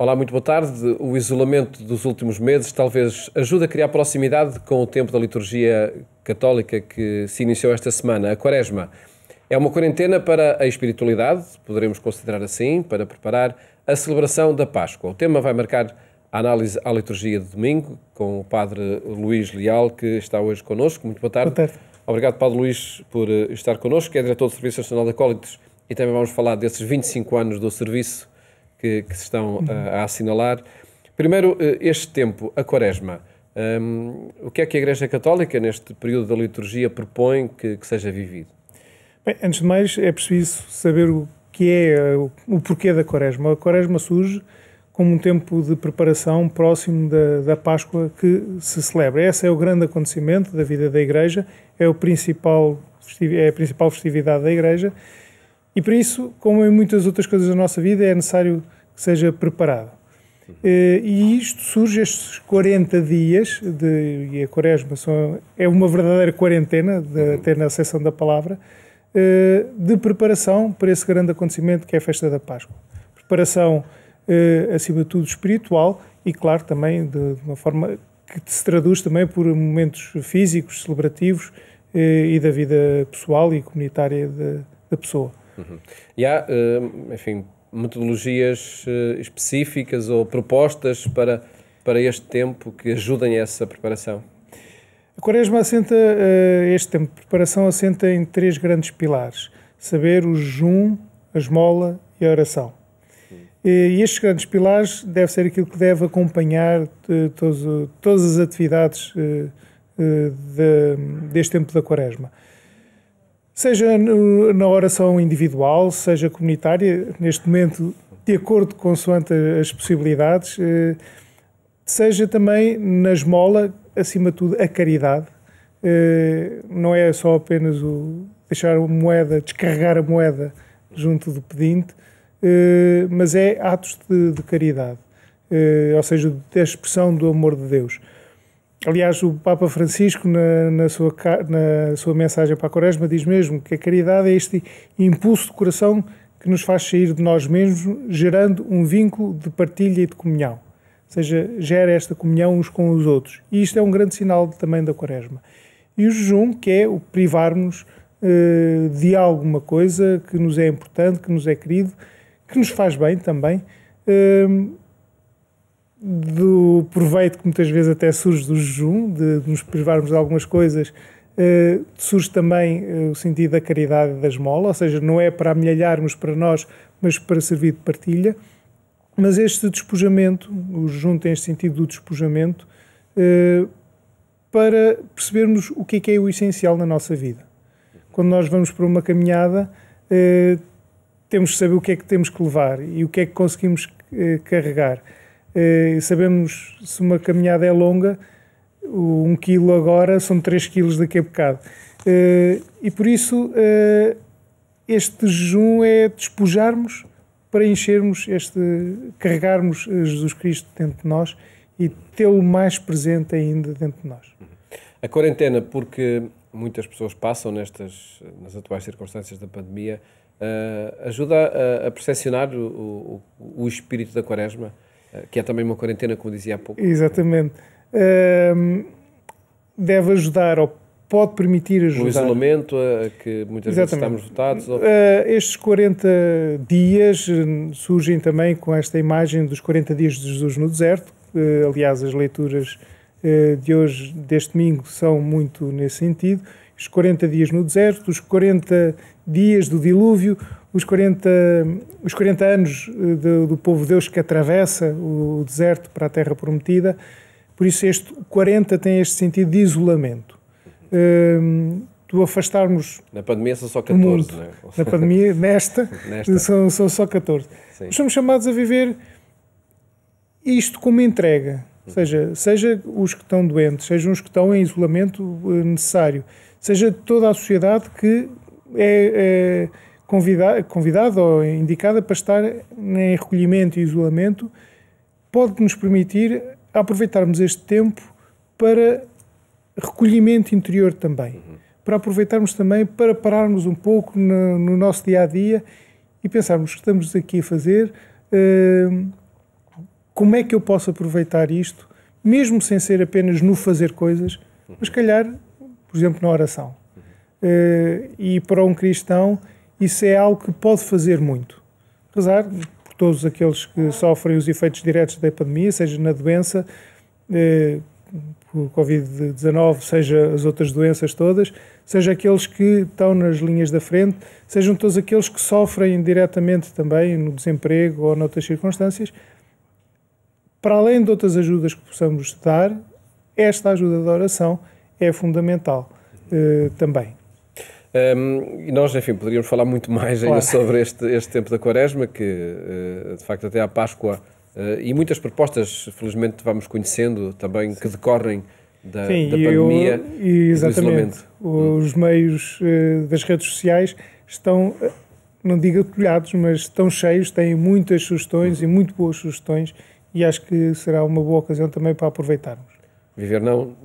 Olá, muito boa tarde. O isolamento dos últimos meses talvez ajude a criar proximidade com o tempo da liturgia católica que se iniciou esta semana. A Quaresma é uma quarentena para a espiritualidade, poderemos considerar assim, para preparar a celebração da Páscoa. O tema vai marcar a análise à liturgia de domingo com o Padre Luís Leal, que está hoje connosco. Muito boa tarde. Boa tarde. Obrigado, Padre Luís, por estar connosco, que é diretor do Serviço Nacional de Acólitos, e também vamos falar desses 25 anos do serviço que se estão a assinalar. Primeiro, este tempo, a Quaresma. O que é que a Igreja Católica, neste período da liturgia, propõe que seja vivido? Bem, antes de mais, é preciso saber o que é o porquê da Quaresma. A Quaresma surge como um tempo de preparação próximo da Páscoa que se celebra. Esse é o grande acontecimento da vida da Igreja, é a principal festividade da Igreja, e por isso, como em muitas outras coisas da nossa vida, é necessário que seja preparado. E isto surge, estes 40 dias, e a Quaresma é uma verdadeira quarentena, até na acessão da palavra, de preparação para esse grande acontecimento que é a festa da Páscoa. Preparação, acima de tudo, espiritual e, claro, também de uma forma que se traduz também por momentos físicos, celebrativos e da vida pessoal e comunitária da pessoa. E há, enfim, metodologias específicas ou propostas para este tempo que ajudem a essa preparação? A Quaresma assenta, este tempo de preparação assenta em 3 grandes pilares: saber, o jejum, a esmola e a oração. E estes grandes pilares deve ser aquilo que deve acompanhar todas as atividades deste tempo da Quaresma. Seja na oração individual, seja comunitária, neste momento, de acordo consoante as possibilidades, seja também na esmola, acima de tudo, a caridade. Não é só apenas deixar a moeda, descarregar a moeda junto do pedinte, mas é atos de caridade, ou seja, da expressão do amor de Deus. Aliás, o Papa Francisco, na sua mensagem para a Quaresma, diz mesmo que a caridade é este impulso de coração que nos faz sair de nós mesmos, gerando um vínculo de partilha e de comunhão. Ou seja, gera esta comunhão uns com os outros. E isto é um grande sinal também da Quaresma. E o jejum, que é o privar-nos de alguma coisa que nos é importante, que nos é querido, que nos faz bem também, do proveito que muitas vezes até surge do jejum, de nos privarmos de algumas coisas, surge também o sentido da caridade e da esmola, ou seja, não é para amelhalharmos para nós, mas para servir de partilha. Mas este despojamento, o jejum tem este sentido do despojamento, para percebermos o que é o essencial na nossa vida. Quando nós vamos para uma caminhada, temos que saber o que é que temos que levar e o que é que conseguimos carregar. Sabemos se uma caminhada é longa, 1 quilo agora são 3 quilos daqui a bocado. E por isso este jejum é despojarmos para enchermos, carregarmos Jesus Cristo dentro de nós e tê-lo mais presente ainda dentro de nós. A quarentena, porque muitas pessoas passam nas atuais circunstâncias da pandemia, ajuda a percepcionar o espírito da Quaresma, que é também uma quarentena, como dizia há pouco. Exatamente. Deve ajudar, ou pode permitir ajudar. No isolamento, que muitas vezes estamos votados. Estes 40 dias surgem também com esta imagem dos 40 dias de Jesus no deserto. Aliás, as leituras de hoje, deste domingo, são muito nesse sentido. Os 40 dias no deserto, os 40 dias do dilúvio, os 40 anos do povo de Deus que atravessa o deserto para a terra prometida. Por isso este 40 tem este sentido de isolamento. Do afastarmos. Na pandemia são só 14, não é? Na pandemia, nesta. São só 14. Sim. Nós somos chamados a viver isto como entrega. Seja os que estão doentes, sejam os que estão em isolamento necessário, seja toda a sociedade que é convidada ou indicada para estar em recolhimento e isolamento, pode nos permitir aproveitarmos este tempo para recolhimento interior também, para aproveitarmos também para pararmos um pouco no nosso dia-a-dia e pensarmos o que estamos aqui a fazer, como é que eu posso aproveitar isto, mesmo sem ser apenas no fazer coisas, mas calhar, por exemplo, na oração. E para um cristão isso é algo que pode fazer muito. Rezar por todos aqueles que sofrem os efeitos diretos da pandemia, seja na doença, por Covid-19, seja as outras doenças todas, seja aqueles que estão nas linhas da frente, sejam todos aqueles que sofrem diretamente também no desemprego ou noutras circunstâncias. Para além de outras ajudas que possamos dar, esta ajuda da oração é fundamental também. E nós, enfim, poderíamos falar muito mais ainda sobre este tempo da Quaresma, que de facto até à Páscoa, e muitas propostas, felizmente, vamos conhecendo também, que decorrem da pandemia e do isolamento. Os meios das redes sociais estão, não digo atulhados, mas estão cheios, têm muitas sugestões e muito boas sugestões, e acho que será uma boa ocasião também para aproveitarmos. Viver não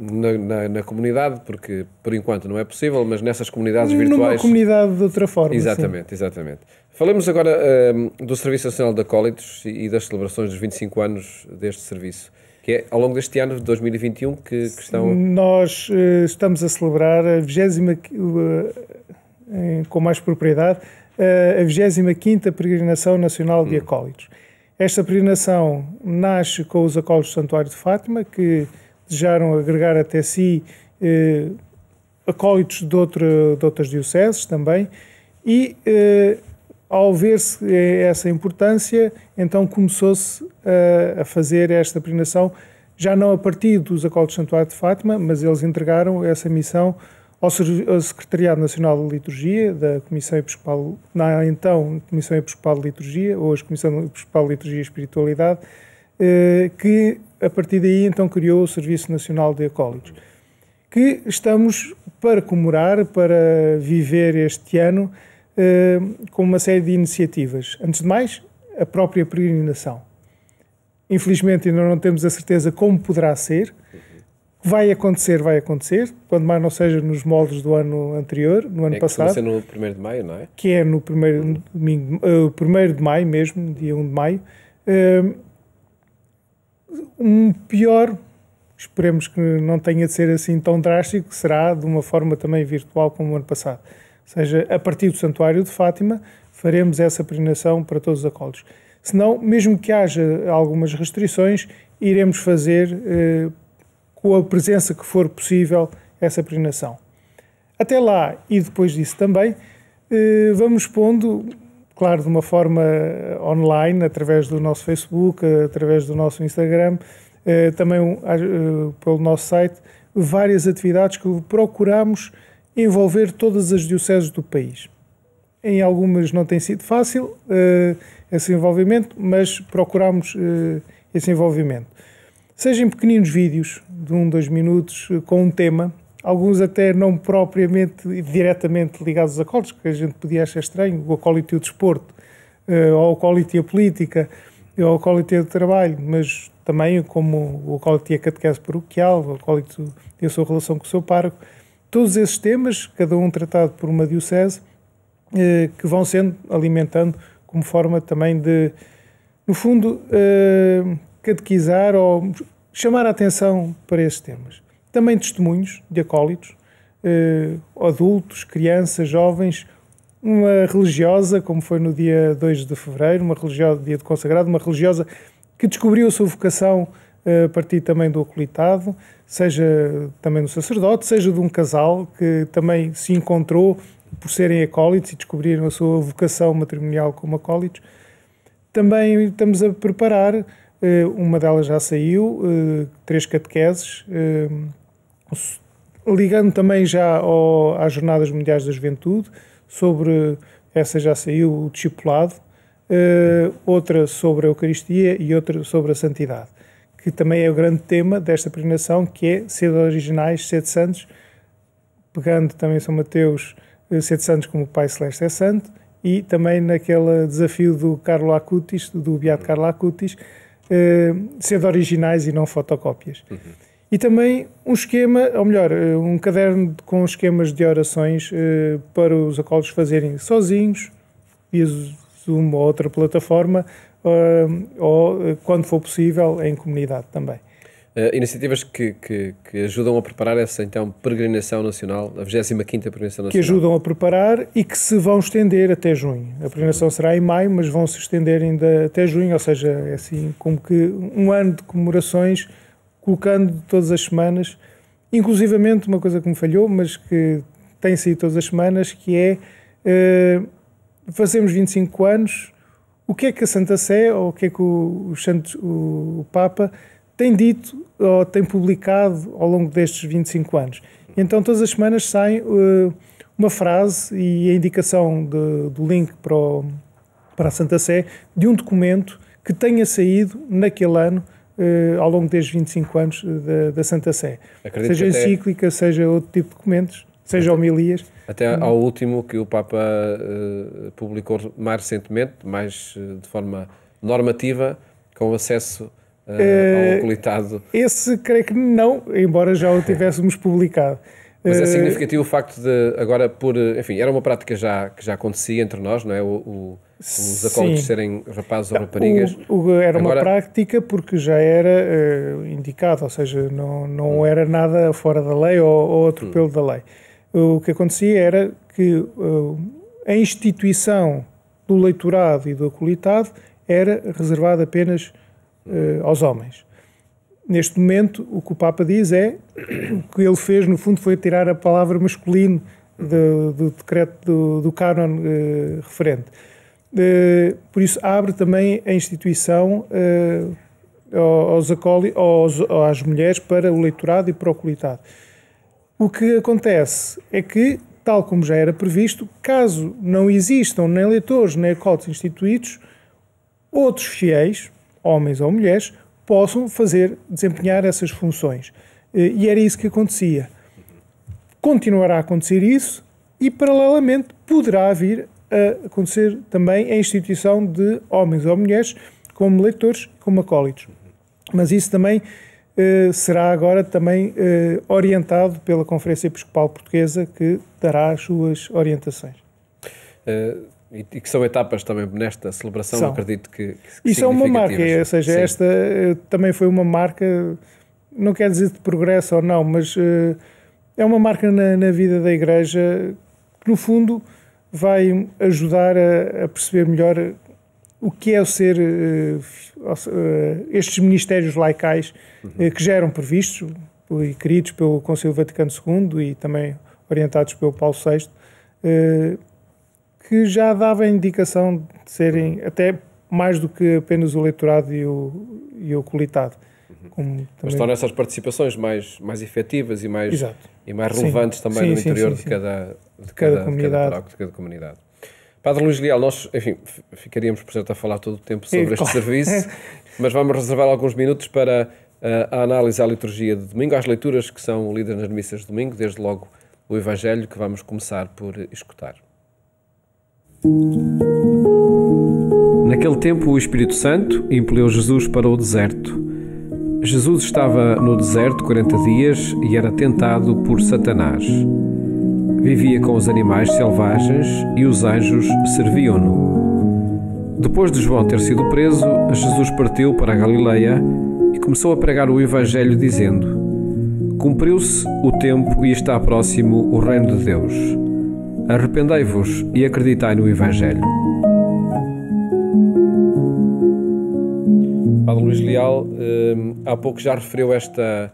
na comunidade, porque por enquanto não é possível, mas nessas comunidades virtuais... Numa comunidade de outra forma. Exatamente, sim. Exatamente. Falemos agora do Serviço Nacional de Acólitos e das celebrações dos 25 anos deste serviço, que é ao longo deste ano de 2021 que estão... Nós estamos a celebrar a 20ª, com mais propriedade, a 25ª Peregrinação Nacional de Acólitos. Esta peregrinação nasce com os acólitos do Santuário de Fátima, que desejaram agregar até si acólitos de outras dioceses também, e ao ver-se essa importância, então começou-se a fazer esta peregrinação, já não a partir dos acólitos do Santuário de Fátima, mas eles entregaram essa missão ao Secretariado Nacional de Liturgia, da Comissão Episcopal, então Comissão Episcopal de Liturgia, hoje Comissão Episcopal de Liturgia e Espiritualidade, que a partir daí então criou o Serviço Nacional de Acólitos, que estamos para comemorar, para viver este ano com uma série de iniciativas. Antes de mais, a própria peregrinação. Infelizmente ainda não temos a certeza como poderá ser. Vai acontecer, quando mais não seja nos moldes do ano anterior, no ano passado. Vai ser no 1º de maio, não é? Que é no 1º de maio mesmo, dia 1 de maio. Pior, esperemos que não tenha de ser assim tão drástico, será de uma forma também virtual como o ano passado. Ou seja, a partir do Santuário de Fátima, faremos essa peregrinação para todos os acólitos. Senão, mesmo que haja algumas restrições, iremos fazer, com a presença que for possível, essa peregrinação. Até lá, e depois disso também, vamos pondo, claro, de uma forma online, através do nosso Facebook, através do nosso Instagram, também pelo nosso site, várias atividades que procuramos envolver todas as dioceses do país. Em algumas não tem sido fácil esse envolvimento, mas procuramos esse envolvimento. Seja em pequeninos vídeos, de 1-2 minutos, com um tema, alguns até não propriamente diretamente ligados aos acólitos, que a gente podia achar estranho, o acólito e o desporto, ou o acólito e a política, ou o acólito e o trabalho, mas também como o acólito e a catequese paroquial, o acólito e a sua relação com o seu pároco. Todos esses temas, cada um tratado por uma diocese, que vão sendo alimentando como forma também de, no fundo, catequizar ou chamar a atenção para esses temas. Também testemunhos de acólitos, adultos, crianças, jovens, uma religiosa, como foi no dia 2 de fevereiro, uma religiosa, dia de consagrado, uma religiosa que descobriu a sua vocação a partir também do acolitado, seja também do sacerdote, seja de um casal que também se encontrou por serem acólitos e descobriram a sua vocação matrimonial como acólitos. Também estamos a preparar, uma delas já saiu, 3 catequeses, ligando também já às Jornadas Mundiais da Juventude, sobre, essa já saiu, o discipulado, outra sobre a Eucaristia e outra sobre a Santidade, que também é o grande tema desta peregrinação, que é sede originais, sede santos, pegando também São Mateus, sede santos como o Pai Celeste é santo, e também naquele desafio do Carlo Acutis, do Beato Carlo Acutis, sede originais e não fotocópias. E também um esquema, ou melhor, um caderno com esquemas de orações para os acólitos fazerem sozinhos, via Zoom ou outra plataforma, ou, quando for possível, em comunidade também. Iniciativas que ajudam a preparar essa, então, peregrinação nacional, a 25ª peregrinação nacional. Que ajudam a preparar e que se vão estender até junho. A peregrinação será em maio, mas vão se estender ainda até junho, ou seja, é assim como que um ano de comemorações, colocando todas as semanas, inclusivamente uma coisa que me falhou, mas que tem saído todas as semanas, que é fazemos 25 anos, o que é que a Santa Sé, ou o que é que o Papa tem dito ou tem publicado ao longo destes 25 anos. Então, todas as semanas sai uma frase e a indicação do link para a Santa Sé de um documento que tenha saído naquele ano ao longo destes 25 anos da Santa Sé. Acredito seja encíclica, seja outro tipo de documentos, seja homilias. Até ao último que o Papa publicou mais recentemente, mais de forma normativa, com acesso ao colitado. Esse creio que não, embora já o tivéssemos publicado. Mas é significativo o facto de agora, enfim, era uma prática que já acontecia entre nós, não é? Os acólitos serem rapazes ou raparigas. Era uma prática porque já era indicado, ou seja, não era nada fora da lei ou atropelo da lei. O que acontecia era que a instituição do leitorado e do acolitado era reservada apenas aos homens. Neste momento, o que o Papa diz o que ele fez, no fundo, foi tirar a palavra masculino do decreto do cânon referente. Por isso, abre também a instituição às mulheres para o leitorado e para o acolitado. O que acontece é que, tal como já era previsto, caso não existam nem leitores nem acólitos instituídos, outros fiéis, homens ou mulheres, possam desempenhar essas funções. E era isso que acontecia. Continuará a acontecer isso e, paralelamente, poderá vir a acontecer também a instituição de homens ou mulheres como leitores, como acólitos. Mas isso também será agora também orientado pela Conferência Episcopal Portuguesa, que dará as suas orientações. E que são etapas também nesta celebração, acredito que isso é uma marca, ou seja, sim. Esta também foi uma marca, não quer dizer de progresso ou não, mas é uma marca na vida da Igreja que, no fundo, vai ajudar a perceber melhor o que é o ser estes ministérios laicais que já eram previstos e queridos pelo Concílio Vaticano II e também orientados pelo Paulo VI, que já dava a indicação de serem até mais do que apenas o leitorado e o acolitado. Mas torna essas participações mais efetivas e mais relevantes também no interior de cada comunidade. Padre Luís Leal, nós, enfim, ficaríamos, por certo, a falar todo o tempo sobre este serviço, mas vamos reservar alguns minutos para a análise à liturgia de domingo, às leituras que são lidas nas missas de domingo, desde logo o Evangelho, que vamos começar por escutar. Naquele tempo, o Espírito Santo impeliu Jesus para o deserto. Jesus estava no deserto 40 dias e era tentado por Satanás. Vivia com os animais selvagens e os anjos serviam-no. Depois de João ter sido preso, Jesus partiu para a Galileia e começou a pregar o Evangelho dizendo: Cumpriu-se o tempo e está próximo o reino de Deus. Arrependei-vos e acreditai no Evangelho. Padre Luís Leal, há pouco já referiu esta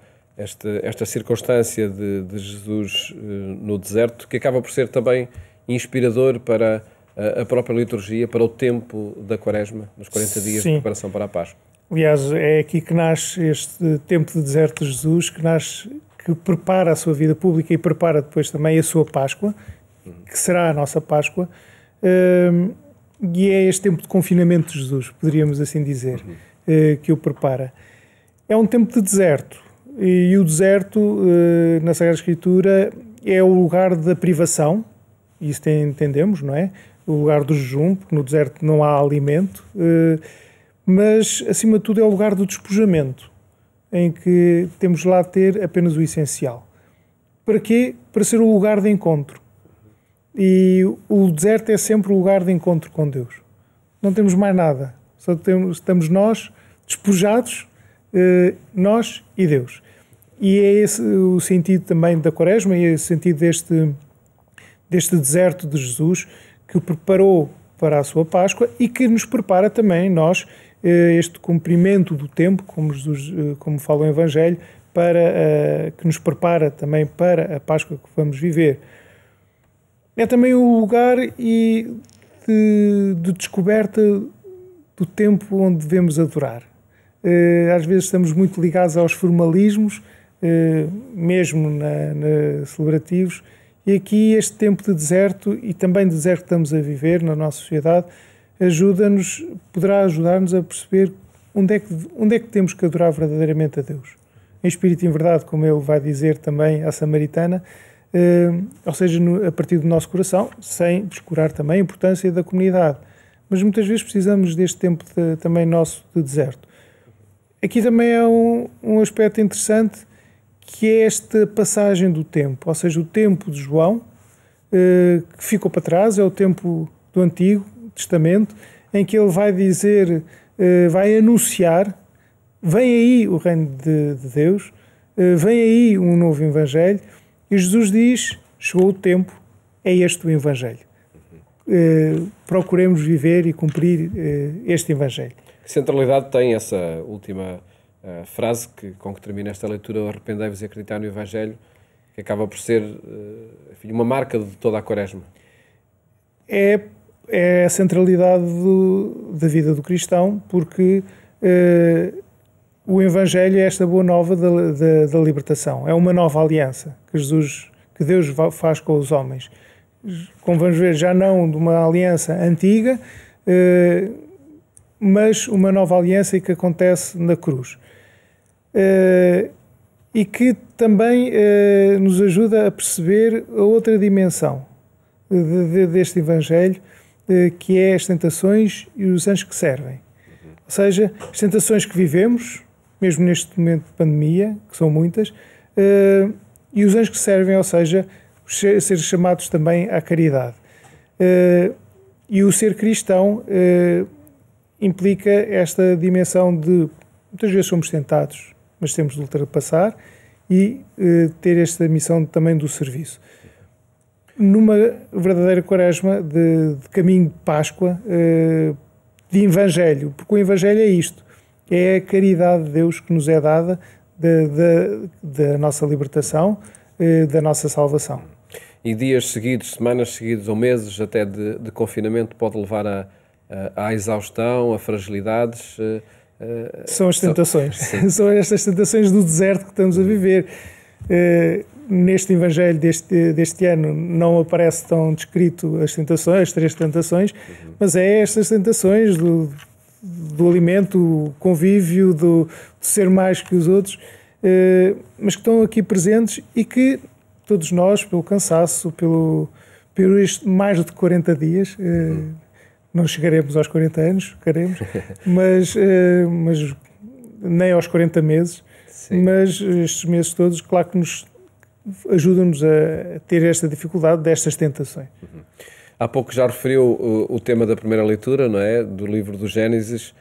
circunstância de Jesus no deserto, que acaba por ser também inspirador para a própria liturgia, para o tempo da Quaresma, nos 40 dias de preparação para a Páscoa. Aliás, é aqui que nasce este tempo de deserto de Jesus, que prepara a sua vida pública e prepara depois também a sua Páscoa, que será a nossa Páscoa, e é este tempo de confinamento de Jesus, poderíamos assim dizer, que o prepara. É um tempo de deserto, e o deserto, na Sagrada Escritura, é o lugar da privação, isso entendemos, não é? O lugar do jejum, porque no deserto não há alimento, mas, acima de tudo, é o lugar do despojamento, em que temos lá de ter apenas o essencial. Para quê? Para ser o lugar de encontro. E o deserto é sempre o lugar de encontro com Deus. Não temos mais nada. Ou Estamos nós despojados, nós e Deus. E é esse o sentido também da Quaresma, e é esse o sentido deste deserto de Jesus, que o preparou para a sua Páscoa e que nos prepara também, nós, este cumprimento do tempo, como fala o Evangelho, que nos prepara também para a Páscoa que vamos viver. É também um lugar de descoberta do tempo onde devemos adorar. Às vezes estamos muito ligados aos formalismos, mesmo celebrativos, e aqui este tempo de deserto, e também de deserto que estamos a viver na nossa sociedade, poderá ajudar-nos a perceber onde é que temos que adorar verdadeiramente a Deus. Em espírito e em verdade, como ele vai dizer também à Samaritana, ou seja, a partir do nosso coração, sem descurar também a importância da comunidade. Mas muitas vezes precisamos deste tempo também nosso de deserto. Aqui também é um aspecto interessante, que é esta passagem do tempo, ou seja, o tempo de João, que ficou para trás, é o tempo do Antigo Testamento, em que ele vai dizer, vai anunciar, vem aí o reino de Deus, vem aí um novo Evangelho, e Jesus diz, chegou o tempo, é este o Evangelho. Procuremos viver e cumprir este Evangelho. Que centralidade tem essa última frase com que termina esta leitura, arrependei-vos e acreditar no Evangelho, que acaba por ser enfim, uma marca de toda a Quaresma? É a centralidade da vida do cristão, porque o Evangelho é esta boa nova da libertação. É uma nova aliança que Deus faz com os homens. Como vamos ver, já não de uma aliança antiga, mas uma nova aliança que acontece na cruz. E que também nos ajuda a perceber a outra dimensão deste Evangelho, que é as tentações e os anjos que servem. Ou seja, as tentações que vivemos, mesmo neste momento de pandemia, que são muitas, e os anjos que servem, ou seja, ser chamados também à caridade. E o ser cristão implica esta dimensão de, muitas vezes somos tentados, mas temos de ultrapassar e ter esta missão também do serviço. Numa verdadeira Quaresma de caminho de Páscoa, de Evangelho, porque o Evangelho é isto, é a caridade de Deus que nos é dada da nossa libertação, da nossa salvação. E dias seguidos, semanas seguidas ou meses até de confinamento pode levar à exaustão, a fragilidades? São as tentações. São estas tentações do deserto que estamos a viver. Neste Evangelho deste ano não aparece tão descrito as três tentações, mas é estas tentações do alimento, do convívio, do ser mais que os outros, mas que estão aqui presentes e que todos nós, pelo cansaço, pelo mais de 40 dias, não chegaremos aos 40 anos, mas nem aos 40 meses, sim. Mas estes meses todos, claro que ajudam-nos a ter esta dificuldade destas tentações. Há pouco já referiu o tema da primeira leitura, não é? Do livro do Gênesis.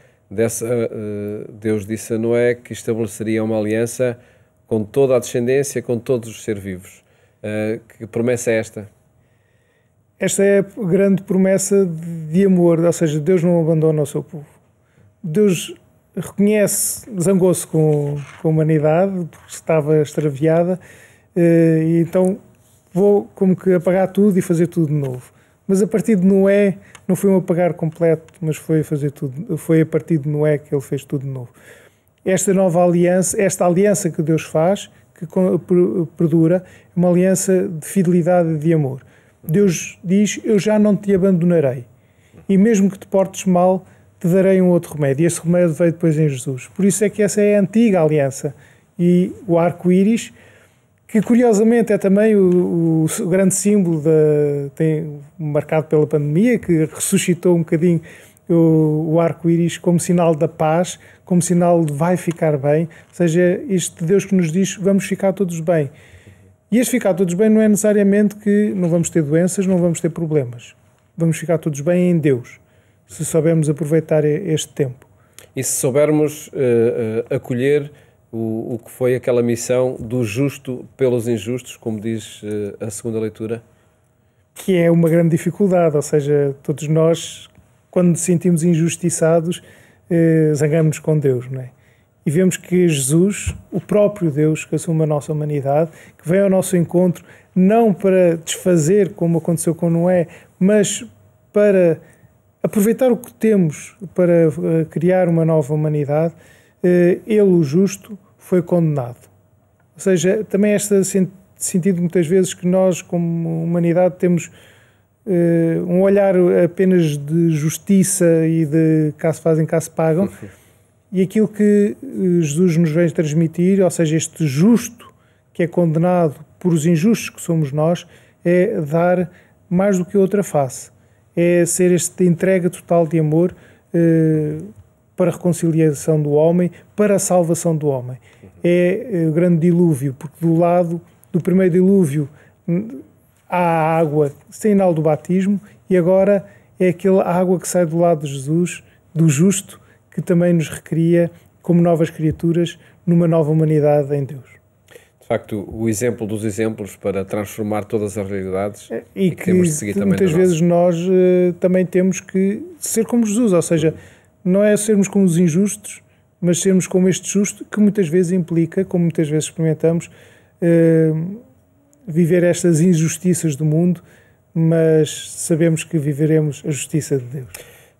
Deus disse a Noé que estabeleceria uma aliança com toda a descendência, com todos os seres vivos. Que promessa é esta? Esta é a grande promessa de amor, ou seja, Deus não abandona o seu povo. Deus zangou-se com a humanidade, porque estava extraviada, e então vou como que apagar tudo e fazer tudo de novo. Mas a partir de Noé, não foi um apagar completo, mas foi a partir de Noé que ele fez tudo de novo. Esta nova aliança, esta aliança que Deus faz, que perdura, é uma aliança de fidelidade e de amor. Deus diz, eu já não te abandonarei. E mesmo que te portes mal, te darei um outro remédio. E esse remédio veio depois em Jesus. Por isso é que essa é a antiga aliança. E o arco-íris, que curiosamente é também o grande símbolo, marcado pela pandemia, que ressuscitou um bocadinho o arco-íris como sinal da paz, como sinal de vai ficar bem. Ou seja, este Deus que nos diz, vamos ficar todos bem. E este ficar todos bem não é necessariamente que não vamos ter doenças, não vamos ter problemas. Vamos ficar todos bem em Deus. se soubermos aproveitar este tempo. E se soubermos acolher o que foi aquela missão do justo pelos injustos, como diz a segunda leitura? Que é uma grande dificuldade, ou seja, todos nós, quando nos sentimos injustiçados, zangamos-nos com Deus, não é? E vemos que Jesus, o próprio Deus que assume a nossa humanidade, que vem ao nosso encontro, não para desfazer, como aconteceu com Noé, mas para aproveitar o que temos para criar uma nova humanidade, ele, o justo, foi condenado. Ou seja, também este sentido muitas vezes que nós, como humanidade, temos um olhar apenas de justiça e de cá se fazem, cá se pagam, e aquilo que Jesus nos vem transmitir, ou seja, este justo que é condenado por os injustos que somos nós, é dar mais do que outra face. É ser esta entrega total de amor para a reconciliação do homem, para a salvação do homem. É o grande dilúvio, porque do lado do primeiro dilúvio há água, sinal do batismo, e agora é aquela água que sai do lado de Jesus, do justo, que também nos recria como novas criaturas numa nova humanidade em Deus. De facto, o exemplo dos exemplos para transformar todas as realidades e que temos de seguir também muitas vezes nós também temos que ser como Jesus, ou seja, não é sermos como os injustos, mas sermos como este justo, que muitas vezes implica, como muitas vezes experimentamos, viver estas injustiças do mundo, mas sabemos que viveremos a justiça de Deus.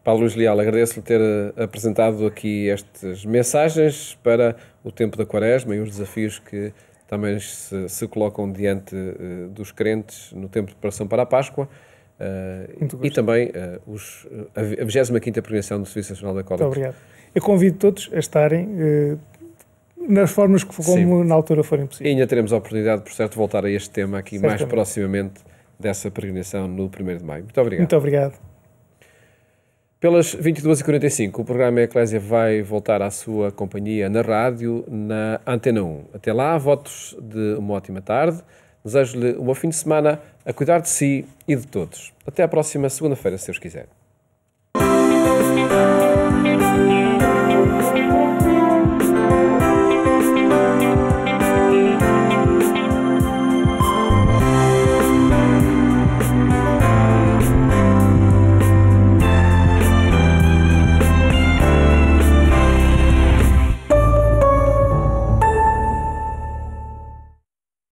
Paulo Luís Leal, agradeço-lhe ter apresentado aqui estas mensagens para o tempo da Quaresma e os desafios que também se colocam diante dos crentes no tempo de preparação para a Páscoa e também a 25ª peregrinação do Serviço Nacional da Católica. Muito obrigado. Eu convido todos a estarem nas formas como na altura forem possíveis. E ainda teremos a oportunidade, por certo, de voltar a este tema aqui mais proximamente dessa peregrinação no 1º de maio. Muito obrigado. Muito obrigado. Pelas 22h45, o programa Eclésia vai voltar à sua companhia na rádio, na Antena 1. Até lá, votos de uma ótima tarde. Desejo-lhe um bom fim de semana a cuidar de si e de todos. Até à próxima segunda-feira, se Deus quiser.